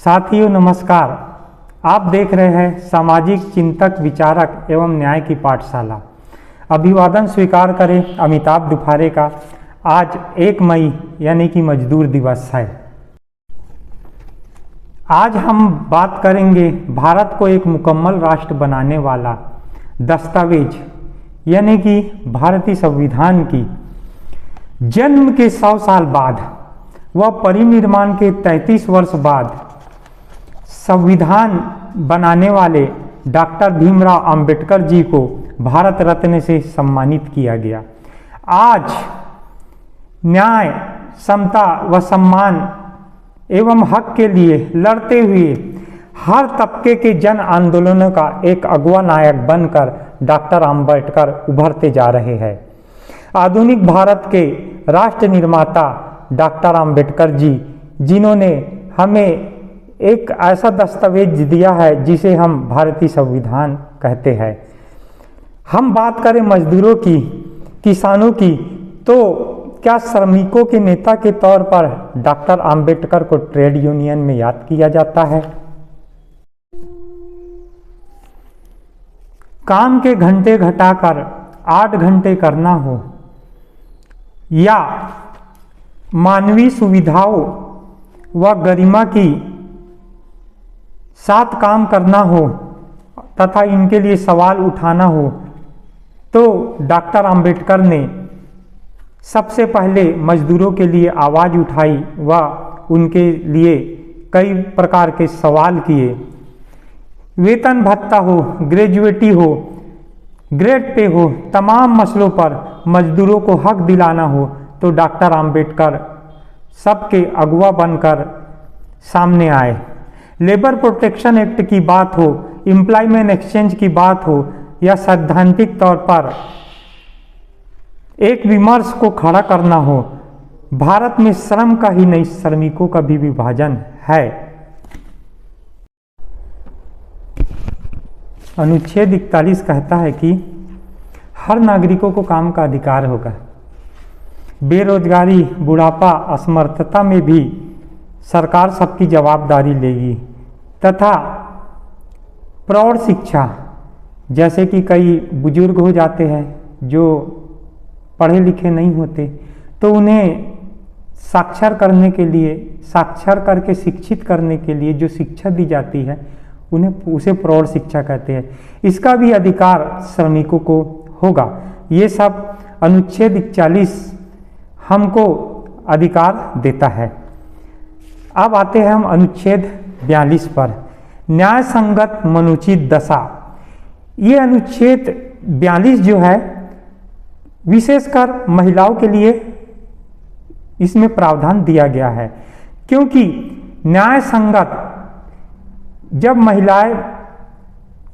साथियों नमस्कार। आप देख रहे हैं सामाजिक चिंतक विचारक एवं न्याय की पाठशाला। अभिवादन स्वीकार करें अमिताभ दुफारे का। आज 1 मई यानी कि मजदूर दिवस है। आज हम बात करेंगे भारत को एक मुकम्मल राष्ट्र बनाने वाला दस्तावेज यानी कि भारतीय संविधान की जन्म के 100 साल बाद व परिनिर्माण के 33 वर्ष बाद संविधान बनाने वाले डॉक्टर भीमराव अंबेडकर जी को भारत रत्न से सम्मानित किया गया। आज न्याय, समता व सम्मान एवं हक के लिए लड़ते हुए हर तबके के जन आंदोलनों का एक अगुवा नायक बनकर डॉक्टर अंबेडकर उभरते जा रहे हैं। आधुनिक भारत के राष्ट्र निर्माता डॉक्टर अंबेडकर जी, जिन्होंने हमें एक ऐसा दस्तावेज दिया है जिसे हम भारतीय संविधान कहते हैं। हम बात करें मजदूरों की, किसानों की, तो क्या श्रमिकों के नेता के तौर पर डॉक्टर अंबेडकर को ट्रेड यूनियन में याद किया जाता है। काम के घंटे घटाकर 8 घंटे करना हो या मानवीय सुविधाओं व गरिमा की साथ काम करना हो तथा इनके लिए सवाल उठाना हो, तो डॉक्टर अंबेडकर ने सबसे पहले मजदूरों के लिए आवाज़ उठाई व उनके लिए कई प्रकार के सवाल किए। वेतन भत्ता हो, ग्रेजुएटी हो, ग्रेड पे हो, तमाम मसलों पर मजदूरों को हक दिलाना हो तो डॉक्टर अंबेडकर सबके अगुवा बनकर सामने आए। लेबर प्रोटेक्शन एक्ट की बात हो, एम्प्लॉयमेंट एक्सचेंज की बात हो या सैद्धांतिक तौर पर एक विमर्श को खड़ा करना हो, भारत में श्रम का ही नहीं श्रमिकों का भी विभाजन है। अनुच्छेद 41 कहता है कि हर नागरिकों को काम का अधिकार होगा। बेरोजगारी, बुढ़ापा, असमर्थता में भी सरकार सबकी जवाबदारी लेगी तथा प्रौढ़ शिक्षा, जैसे कि कई बुजुर्ग हो जाते हैं जो पढ़े लिखे नहीं होते, तो उन्हें साक्षर करने के लिए, साक्षर करके शिक्षित करने के लिए जो शिक्षा दी जाती है उसे प्रौढ़ शिक्षा कहते हैं। इसका भी अधिकार श्रमिकों को होगा। ये सब अनुच्छेद 41 हमको अधिकार देता है। अब आते हैं हम अनुच्छेद 42 पर, न्याय संगत मनुचित दशा। ये अनुच्छेद 42 जो है विशेषकर महिलाओं के लिए इसमें प्रावधान दिया गया है, क्योंकि न्याय संगत जब महिलाएं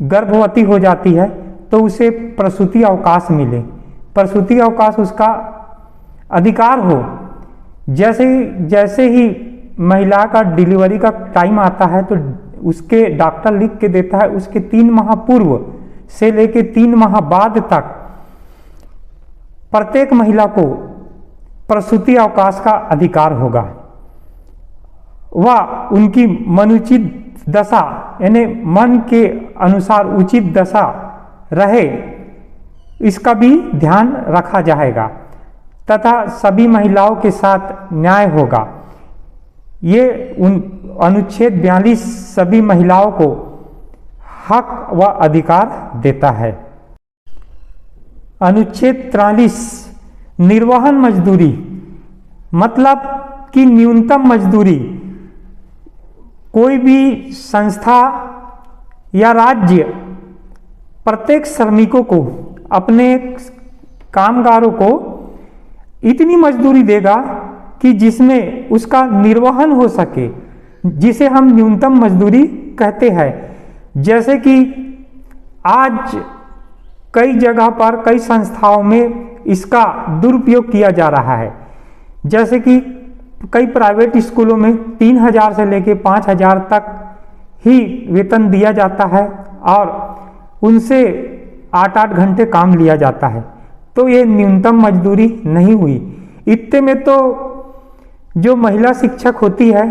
गर्भवती हो जाती है तो उसे प्रसूति अवकाश मिले, प्रसूति अवकाश उसका अधिकार हो। जैसे ही महिला का डिलीवरी का टाइम आता है तो उसके डॉक्टर लिख के देता है, उसके 3 माह पूर्व से लेके 3 माह बाद तक प्रत्येक महिला को प्रसूति अवकाश का अधिकार होगा व उनकी मनुचित दशा यानी मन के अनुसार उचित दशा रहे, इसका भी ध्यान रखा जाएगा तथा सभी महिलाओं के साथ न्याय होगा। ये अनुच्छेद 42 सभी महिलाओं को हक व अधिकार देता है। अनुच्छेद 43 निर्वहन मजदूरी, मतलब कि न्यूनतम मजदूरी कोई भी संस्था या राज्य प्रत्येक श्रमिकों को, अपने कामगारों को इतनी मजदूरी देगा कि जिसमें उसका निर्वहन हो सके, जिसे हम न्यूनतम मजदूरी कहते हैं। जैसे कि आज कई जगह पर, कई संस्थाओं में इसका दुरुपयोग किया जा रहा है। जैसे कि कई प्राइवेट स्कूलों में 3000 से लेकर 5000 तक ही वेतन दिया जाता है और उनसे 8-8 घंटे काम लिया जाता है, तो ये न्यूनतम मजदूरी नहीं हुई। इतने में तो जो महिला शिक्षक होती है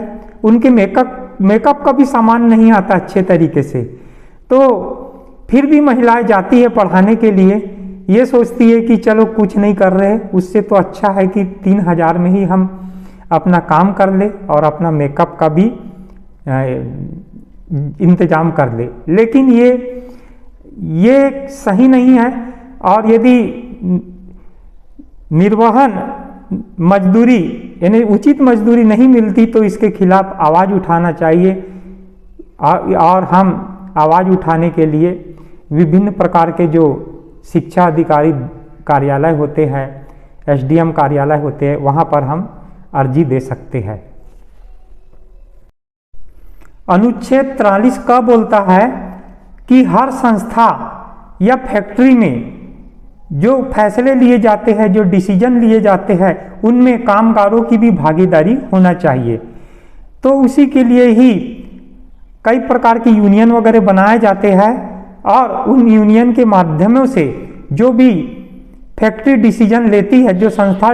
उनके मेकअप मेकअप का भी सामान नहीं आता अच्छे तरीके से, तो फिर भी महिलाएं जाती है पढ़ाने के लिए। ये सोचती है कि चलो कुछ नहीं कर रहे, उससे तो अच्छा है कि 3,000 में ही हम अपना काम कर ले और अपना मेकअप का भी इंतजाम कर ले। लेकिन ये सही नहीं है। और यदि निर्वहन मजदूरी यानी उचित मजदूरी नहीं मिलती तो इसके खिलाफ आवाज़ उठाना चाहिए। और हम आवाज़ उठाने के लिए विभिन्न प्रकार के जो शिक्षा अधिकारी कार्यालय होते हैं, एसडीएम कार्यालय होते हैं, वहाँ पर हम अर्जी दे सकते हैं। अनुच्छेद 43 का बोलता है कि हर संस्था या फैक्ट्री में जो फैसले लिए जाते हैं, जो डिसीजन लिए जाते हैं, उनमें कामगारों की भी भागीदारी होना चाहिए। तो उसी के लिए ही कई प्रकार की यूनियन वगैरह बनाए जाते हैं और उन यूनियन के माध्यमों से जो भी फैक्ट्री डिसीजन लेती है, जो संस्था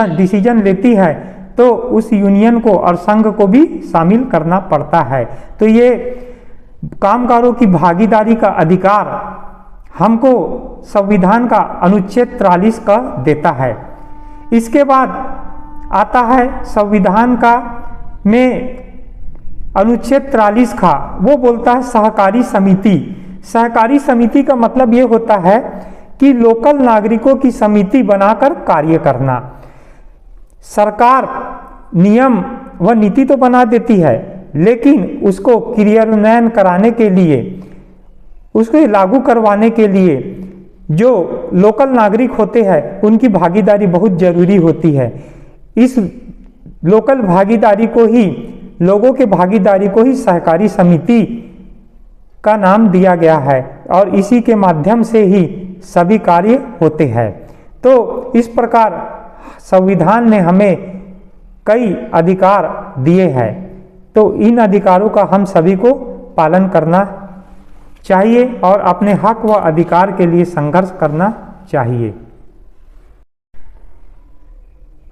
डिसीजन लेती है, तो उस यूनियन को और संघ को भी शामिल करना पड़ता है। तो ये कामगारों की भागीदारी का अधिकार हमको संविधान का अनुच्छेद 43 का देता है। इसके बाद आता है संविधान का में अनुच्छेद 43 का, वो बोलता है सहकारी समिति। सहकारी समिति का मतलब ये होता है कि लोकल नागरिकों की समिति बनाकर कार्य करना। सरकार नियम व नीति तो बना देती है, लेकिन उसको क्रियान्वयन कराने के लिए, उसको लागू करवाने के लिए जो लोकल नागरिक होते हैं उनकी भागीदारी बहुत जरूरी होती है। इस लोकल भागीदारी को ही, लोगों के भागीदारी को ही सहकारी समिति का नाम दिया गया है और इसी के माध्यम से ही सभी कार्य होते हैं। तो इस प्रकार संविधान ने हमें कई अधिकार दिए हैं, तो इन अधिकारों का हम सभी को पालन करना चाहिए और अपने हक व अधिकार के लिए संघर्ष करना चाहिए।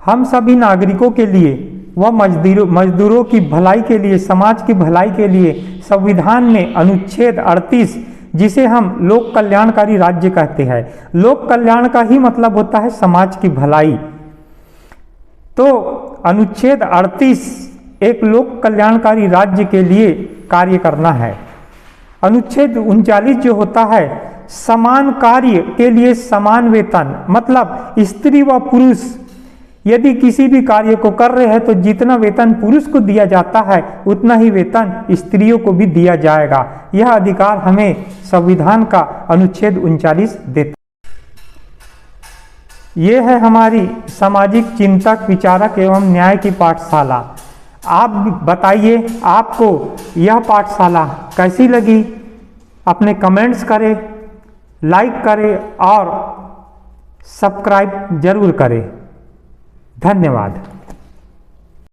हम सभी नागरिकों के लिए व मजदूरों की भलाई के लिए, समाज की भलाई के लिए संविधान में अनुच्छेद 38, जिसे हम लोक कल्याणकारी राज्य कहते हैं, लोक कल्याण का ही मतलब होता है समाज की भलाई। तो अनुच्छेद 38 एक लोक कल्याणकारी राज्य के लिए कार्य करना है। अनुच्छेद 39 जो होता है समान कार्य के लिए समान वेतन, मतलब स्त्री व पुरुष यदि किसी भी कार्य को कर रहे हैं तो जितना वेतन पुरुष को दिया जाता है उतना ही वेतन स्त्रियों को भी दिया जाएगा। यह अधिकार हमें संविधान का अनुच्छेद 39 देता है। ये है हमारी सामाजिक चिंतक, विचारक एवं न्याय की पाठशाला। आप बताइए आपको यह पाठशाला कैसी लगी? अपने कमेंट्स करें, लाइक करें और सब्सक्राइब जरूर करें। धन्यवाद।